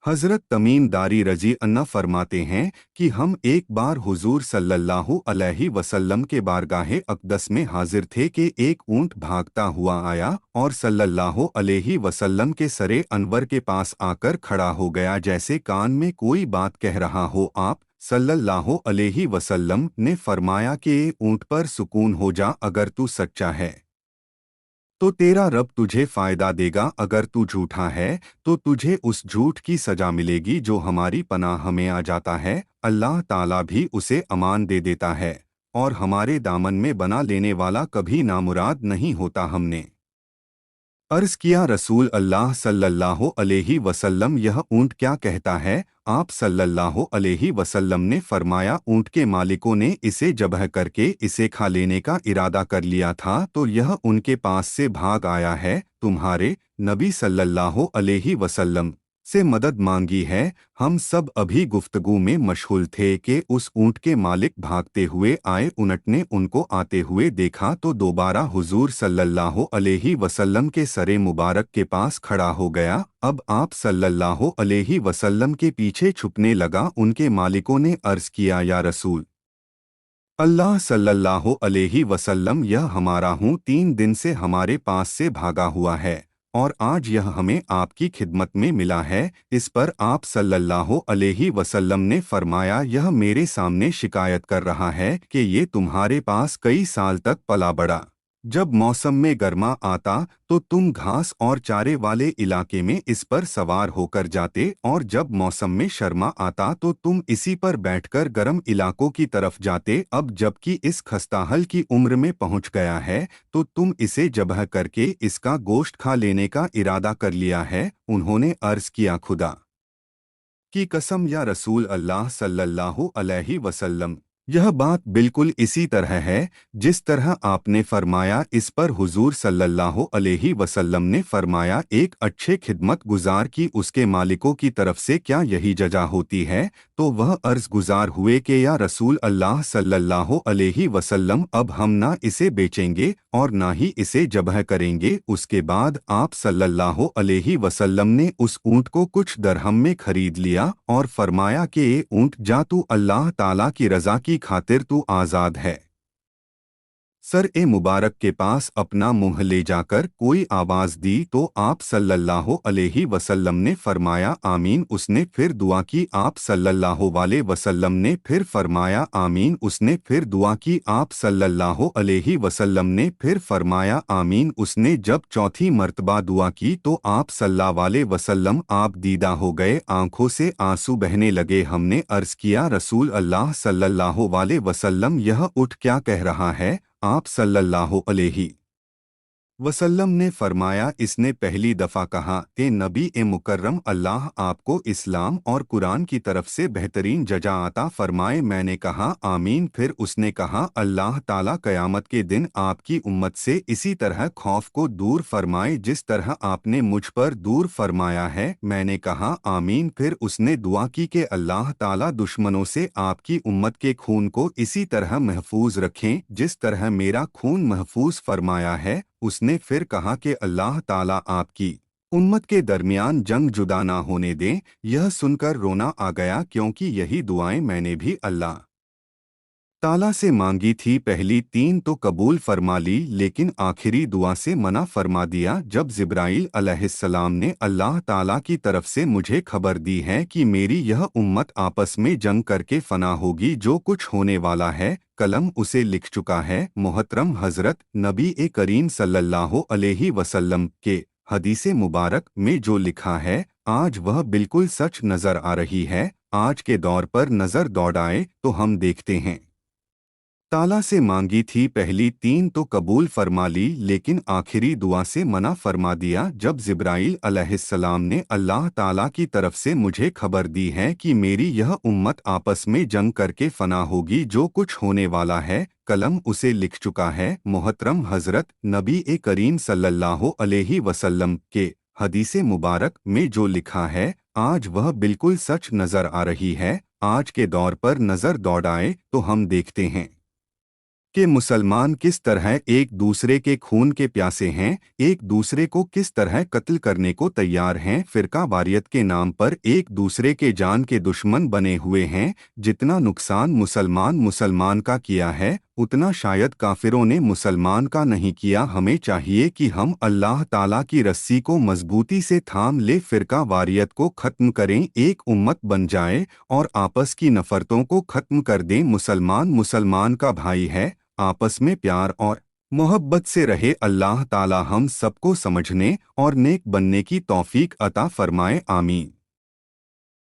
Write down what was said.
हज़रत तमीम दारी रज़ी अन्ना फरमाते हैं कि हम एक बार हुजूर सल्लल्लाहु अलैहि वसल्लम के बारगाहे अक़दस में हाजिर थे कि एक ऊँट भागता हुआ आया और सल्लल्लाहु अलैहि वसल्लम के सरे अनवर के पास आकर खड़ा हो गया जैसे कान में कोई बात कह रहा हो। आप सल्लल्लाहु अलैहि वसल्लम ने फरमाया कि ऊँट पर सुकून हो जा, अगर तू सच्चा है तो तेरा रब तुझे फायदा देगा, अगर तू झूठा है तो तुझे उस झूठ की सजा मिलेगी जो हमारी पनाह में आ जाता है। अल्लाह ताला भी उसे अमान दे देता है और हमारे दामन में बना लेने वाला कभी नामुराद नहीं होता। हमने अर्ज़ किया, रसूल अल्लाह सल्लल्लाहु अलैहि वसल्लम, यह ऊँट क्या कहता है? आप सल्लल्लाहु अलैहि वसल्लम ने फरमाया, ऊँट के मालिकों ने इसे ज़बह करके इसे खा लेने का इरादा कर लिया था तो यह उनके पास से भाग आया है। तुम्हारे नबी सल्लल्लाहु अलैहि वसल्लम से मदद मांगी है। हम सब अभी गुफ्तगू में मशगूल थे कि उस ऊँट के मालिक भागते हुए आए। ऊँट ने उनको आते हुए देखा तो दोबारा हुजूर सल्लल्लाहु अलैहि वसल्लम के सरे मुबारक के पास खड़ा हो गया। अब आप सल्लल्लाहु अलैहि वसल्लम के पीछे छुपने लगा। उनके मालिकों ने अर्ज़ किया, या रसूल अल्लाह सल्लल्लाहु अलैहि वसल्लम, यह हमारा हूँ 3 दिन से हमारे पास से भागा हुआ है और आज यह हमें आपकी खिदमत में मिला है। इस पर आप सल्लल्लाहु अलैहि वसल्लम ने फरमाया, यह मेरे सामने शिकायत कर रहा है कि ये तुम्हारे पास कई साल तक पला बढ़ा। जब मौसम में गर्मा आता तो तुम घास और चारे वाले इलाके में इस पर सवार होकर जाते और जब मौसम में शर्मा आता तो तुम इसी पर बैठकर गर्म इलाकों की तरफ जाते। अब जबकि इस खस्ताहल की उम्र में पहुंच गया है तो तुम इसे ज़बह करके इसका गोश्त खा लेने का इरादा कर लिया है। उन्होंने अर्ज़ किया, खुदा की कसम या रसूल अल्लाह सल्लल्लाहु अलैहि वसल्लम, यह बात बिल्कुल इसी तरह है जिस तरह आपने फरमाया। इस पर हुजूर सल्लल्लाहु अलैहि वसल्लम ने फरमाया, एक अच्छे खिदमत गुजार की उसके मालिकों की तरफ से क्या यही जजा होती है? तो वह अर्ज़ गुजार हुए कि या रसूल अल्लाह सल्लल्लाहु अलैहि वसल्लम, अब हम ना इसे बेचेंगे और ना ही इसे ज़बह करेंगे। उसके बाद आप सल्लल्लाहु अलैहि वसल्लम ने उस ऊँट को कुछ दरहम में खरीद लिया और फरमाया कि ये ऊँट जा, तू अल्लाह ताला की रज़ा की खातिर तू आज़ाद है। सर ए मुबारक के पास अपना मुंह ले जाकर कोई आवाज़ दी तो आप सल्लल्लाहु अलैहि वसल्लम ने फरमाया, आमीन। उसने फिर दुआ की। आप सल्लल्लाहु अलैहि वसल्लम ने फिर फरमाया, आमीन। उसने फिर दुआ की। आप सल्लल्लाहु अलैहि वसल्लम ने फिर फरमाया, आमीन। उसने जब चौथी मर्तबा दुआ की तो आप सल्लल्लाहु अलैहि वसल्लम आप दीदा हो गए, आंखों से आंसू बहने लगे। हमने अर्ज़ किया, रसूल अल्लाह सल्लल्लाहु अलैहि वसल्लम, यह उठ क्या कह रहा है? आप सल्लल्लाहु अलैहि वसल्लम ने फरमाया, इसने पहली दफ़ा कहा कि नबी ए मुकर्रम, अल्लाह आपको इस्लाम और कुरान की तरफ से बेहतरीन जजा अता फरमाए। मैंने कहा, आमीन। फिर उसने कहा, अल्लाह ताला क़यामत के दिन आपकी उम्मत से इसी तरह खौफ को दूर फरमाए जिस तरह आपने मुझ पर दूर फरमाया है। मैंने कहा, आमीन। फिर उसने दुआ की कि अल्लाह ताला दुश्मनों से आपकी उम्मत के खून को इसी तरह महफूज रखें जिस तरह मेरा खून महफूज फरमाया है। उसने फिर कहा कि अल्लाह ताला आपकी उम्मत के दरमियान जंग जुदा ना होने दें। यह सुनकर रोना आ गया क्योंकि यही दुआएं मैंने भी अल्लाह ताला से मांगी थी। पहली 3 तो कबूल फरमा ली लेकिन आखिरी दुआ से मना फरमा दिया। जब जिब्राईल अलैहिस्सलाम ने अल्लाह ताला की तरफ से मुझे खबर दी है कि मेरी यह उम्मत आपस में जंग करके फना होगी, जो कुछ होने वाला है कलम उसे लिख चुका है। मोहतरम हजरत नबी ए करीम सल्लल्लाहु अलैहि वसल्लम के हदीसे मुबारक में जो लिखा है आज वह बिल्कुल सच नज़र आ रही है। आज के दौर पर नज़र दौड़ाए तो हम देखते हैं ताला से मांगी थी। पहली 3 तो कबूल फरमा ली लेकिन आखिरी दुआ से मना फरमा दिया। जब जिब्राईल अलैहिस्सलाम ने अल्लाह ताला की तरफ से मुझे खबर दी है कि मेरी यह उम्मत आपस में जंग करके फना होगी, जो कुछ होने वाला है कलम उसे लिख चुका है। मोहतरम हजरत नबी ए करीम सल्लल्लाहु अलैहि वसल्लम के हदीसे मुबारक में जो लिखा है आज वह बिल्कुल सच नज़र आ रही है। आज के दौर पर नज़र दौड़ाए तो हम देखते हैं کہ मुसलमान किस तरह एक दूसरे के खून के प्यासे हैं, एक दूसरे को किस तरह कत्ल करने को तैयार हैं, फिरका वारियत के नाम पर एक दूसरे के जान के दुश्मन बने हुए हैं। जितना नुकसान मुसलमान का किया है उतना शायद काफिरों ने मुसलमान का नहीं किया। हमें चाहिए कि हम अल्लाह ताला की रस्सी को मजबूती से थाम ले, फिरका वारियत को खत्म करें, एक उम्मत बन जाए और आपस की नफरतों को खत्म कर दें। मुसलमान का भाई है, आपस में प्यार और मोहब्बत से रहे। अल्लाह ताला हम सबको समझने और नेक बनने की तौफीक अता फरमाए। आमीन।